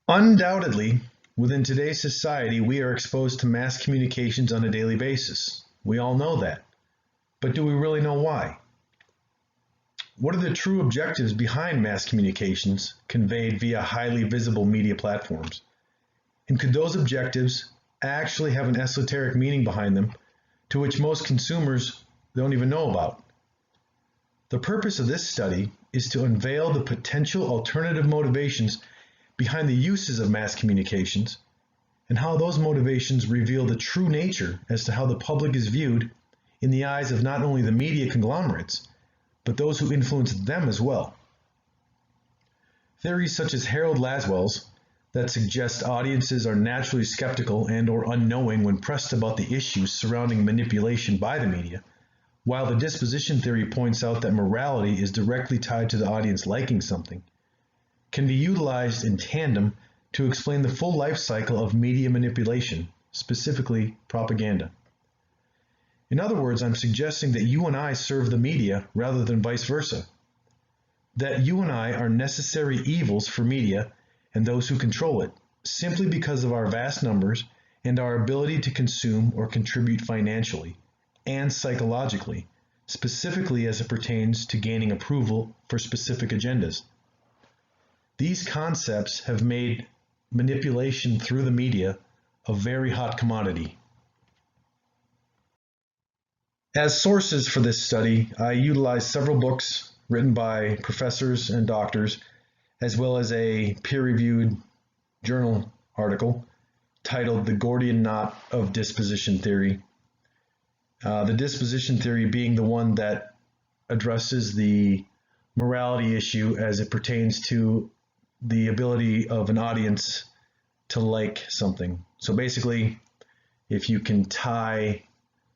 Undoubtedly, within today's society, we are exposed to mass communications on a daily basis. We all know that. But do we really know why? What are the true objectives behind mass communications conveyed via highly visible media platforms? And could those objectives actually have an esoteric meaning behind them to which most consumers don't even know about? The purpose of this study is to unveil the potential alternative motivations behind the uses of mass communications and how those motivations reveal the true nature as to how the public is viewed in the eyes of not only the media conglomerates, but those who influence them as well. Theories such as Harold Laswell's that suggest audiences are naturally skeptical and or unknowing when pressed about the issues surrounding manipulation by the media, while the disposition theory points out that morality is directly tied to the audience liking something, can be utilized in tandem to explain the full life cycle of media manipulation, specifically propaganda. In other words, I'm suggesting that you and I serve the media rather than vice versa. That you and I are necessary evils for media and those who control it, simply because of our vast numbers and our ability to consume or contribute financially and psychologically, specifically as it pertains to gaining approval for specific agendas. These concepts have made manipulation through the media a very hot commodity. As sources for this study, I utilized several books written by professors and doctors, as well as a peer-reviewed journal article titled The Gordian Knot of Disposition Theory. The disposition theory being the one that addresses the morality issue as it pertains to the ability of an audience to like something. So basically, if you can tie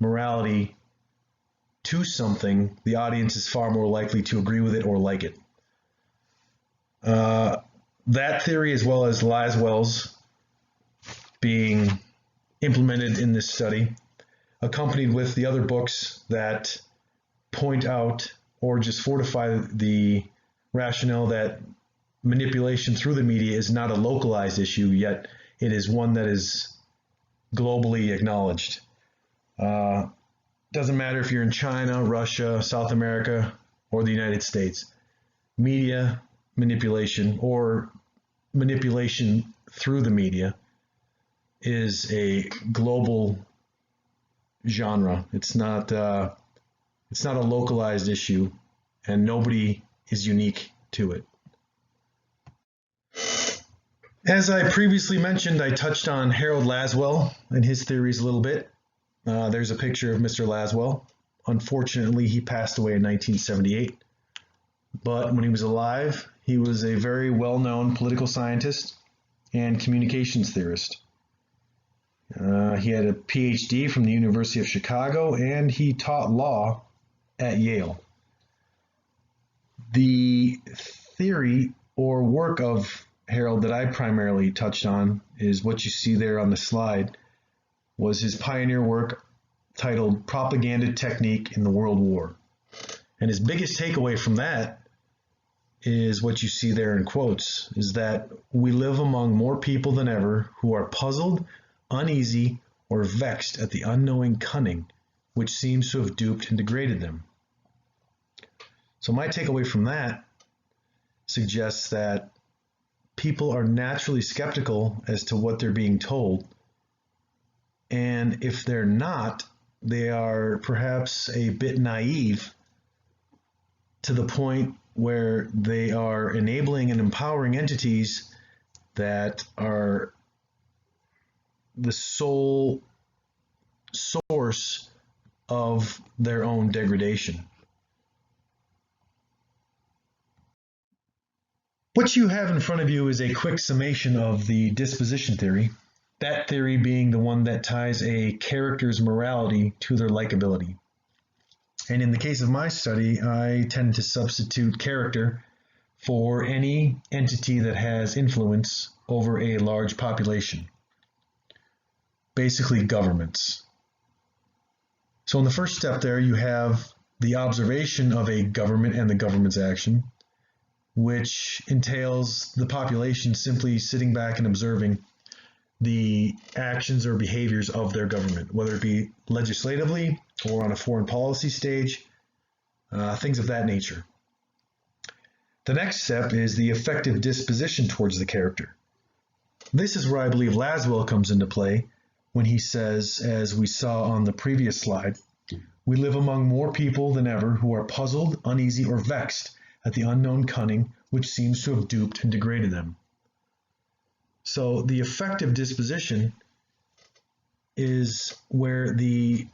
morality to something, the audience is far more likely to agree with it or like it. That theory, as well as Laswell's, being implemented in this study, accompanied with the other books that point out or just fortify the rationale that manipulation through the media is not a localized issue, yet it is one that is globally acknowledged. Doesn't matter if you're in China, Russia, South America, or the United States. Media manipulation or manipulation through the media is a global genre. It's not a localized issue, and nobody is unique to it. As I previously mentioned, I touched on Harold Laswell and his theories a little bit. There's a picture of Mr. Laswell. Unfortunately, he passed away in 1978. But when he was alive, he was a very well-known political scientist and communications theorist. He had a PhD from the University of Chicago, and he taught law at Yale. The theory or work of Harold that I primarily touched on is what you see there on the slide, was his pioneer work titled Propaganda Technique in the World War. And his biggest takeaway from that is what you see there in quotes, is that we live among more people than ever who are puzzled, uneasy, or vexed at the unknowing cunning which seems to have duped and degraded them. So my takeaway from that suggests that people are naturally skeptical as to what they're being told. And if they're not, they are perhaps a bit naive to the point where they are enabling and empowering entities that are the sole source of their own degradation. What you have in front of you is a quick summation of the disposition theory, that theory being the one that ties a character's morality to their likability. And in the case of my study, I tend to substitute character for any entity that has influence over a large population, basically governments. So in the first step there, you have the observation of a government and the government's action. which entails the population simply sitting back and observing the actions or behaviors of their government, whether it be legislatively or on a foreign policy stage, things of that nature. The next step is the affective disposition towards the character. This is where I believe Laswell comes into play when he says, as we saw on the previous slide, we live among more people than ever who are puzzled, uneasy, or vexed at the unknown cunning which seems to have duped and degraded them. So the affective disposition is where the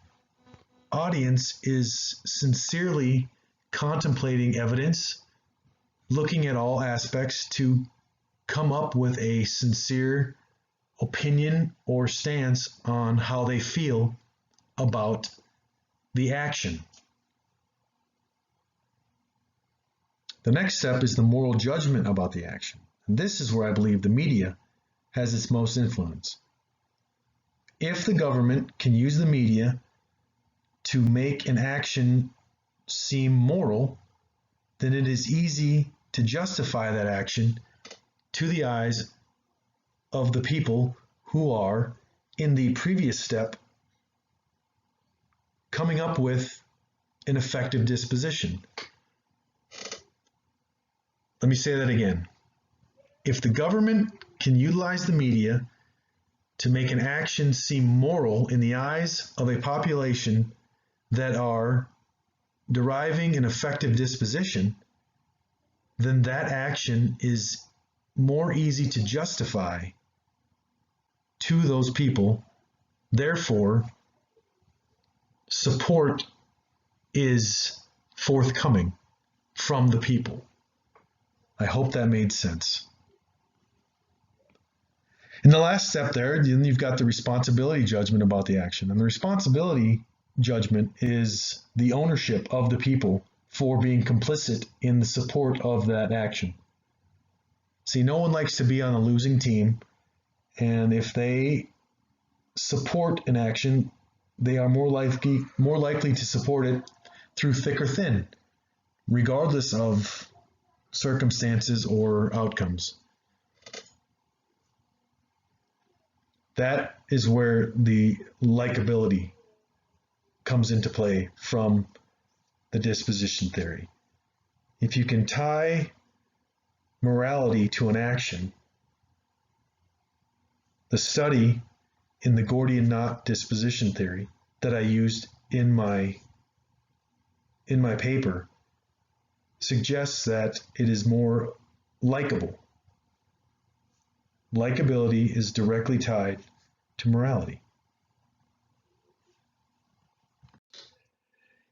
audience is sincerely contemplating evidence, looking at all aspects to come up with a sincere opinion or stance on how they feel about the action. The next step is the moral judgment about the action. And this is where I believe the media has its most influence. If the government can use the media to make an action seem moral, then it is easy to justify that action to the eyes of the people who are, in the previous step, coming up with an effective disposition. Let me say that again. If the government can utilize the media to make an action seem moral in the eyes of a population that are deriving an effective disposition, then that action is more easy to justify to those people. Therefore, support is forthcoming from the people. I hope that made sense. In the last step there, then you've got the responsibility judgment about the action. And the responsibility judgment is the ownership of the people for being complicit in the support of that action. See, no one likes to be on a losing team, and if they support an action, they are more likely to support it through thick or thin, regardless of circumstances or outcomes. That is where the likability comes into play from the disposition theory. If you can tie morality to an action, the study in the Gordian knot disposition theory that I used in my paper suggests that it is more likable. Likability is directly tied to morality.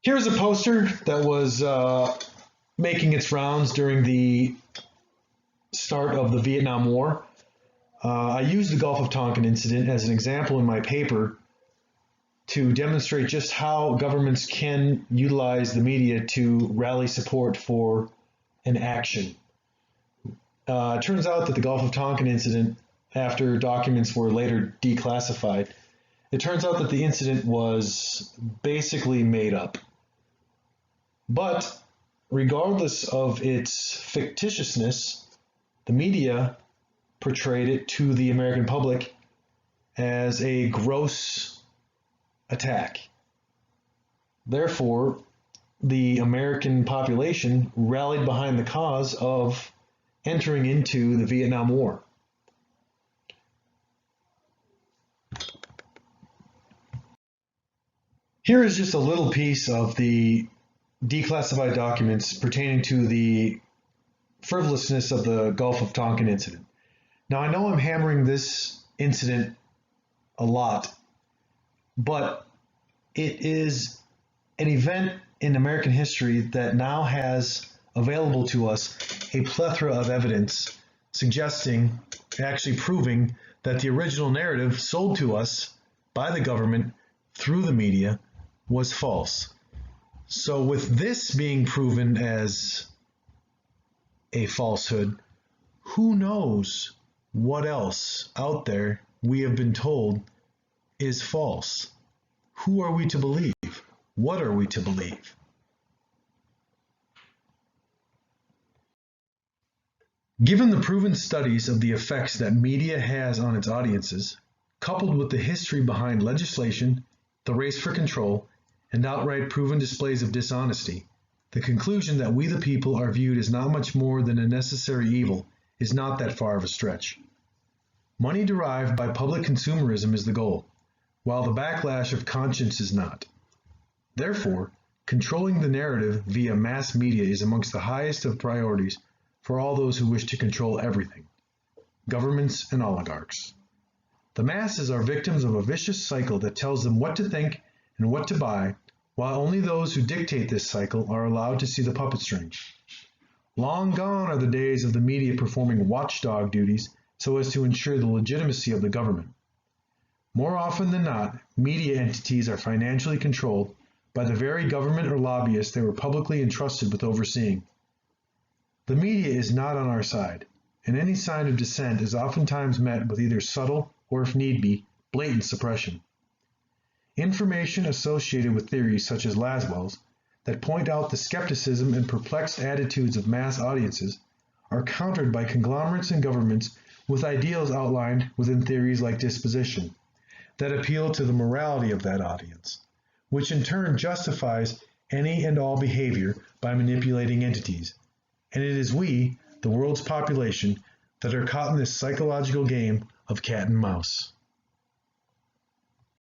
Here's a poster that was making its rounds during the start of the Vietnam War. I used the Gulf of Tonkin incident as an example in my paper to demonstrate just how governments can utilize the media to rally support for an action. It turns out that the Gulf of Tonkin incident, after documents were later declassified, it turns out that the incident was basically made up. But regardless of its fictitiousness, the media portrayed it to the American public as a gross attack. Therefore, the American population rallied behind the cause of entering into the Vietnam War. Here is just a little piece of the declassified documents pertaining to the frivolousness of the Gulf of Tonkin incident. Now, I know I'm hammering this incident a lot, but it is an event in American history that now has available to us a plethora of evidence suggesting, actually proving, that the original narrative sold to us by the government through the media was false. So with this being proven as a falsehood, who knows what else out there we have been told is false? Who are we to believe? What are we to believe? Given the proven studies of the effects that media has on its audiences, coupled with the history behind legislation, the race for control, and outright proven displays of dishonesty, the conclusion that we the people are viewed as not much more than a necessary evil is not that far of a stretch. Money derived by public consumerism is the goal, while the backlash of conscience is not. Therefore, controlling the narrative via mass media is amongst the highest of priorities for all those who wish to control everything, governments and oligarchs. The masses are victims of a vicious cycle that tells them what to think and what to buy, while only those who dictate this cycle are allowed to see the puppet string. Long gone are the days of the media performing watchdog duties so as to ensure the legitimacy of the government. More often than not, media entities are financially controlled by the very government or lobbyists they were publicly entrusted with overseeing. The media is not on our side, and any sign of dissent is oftentimes met with either subtle or, if need be, blatant suppression. Information associated with theories such as Laswell's that point out the skepticism and perplexed attitudes of mass audiences are countered by conglomerates and governments with ideals outlined within theories like disposition that appeal to the morality of that audience, which in turn justifies any and all behavior by manipulating entities. And it is we, the world's population, that are caught in this psychological game of cat and mouse.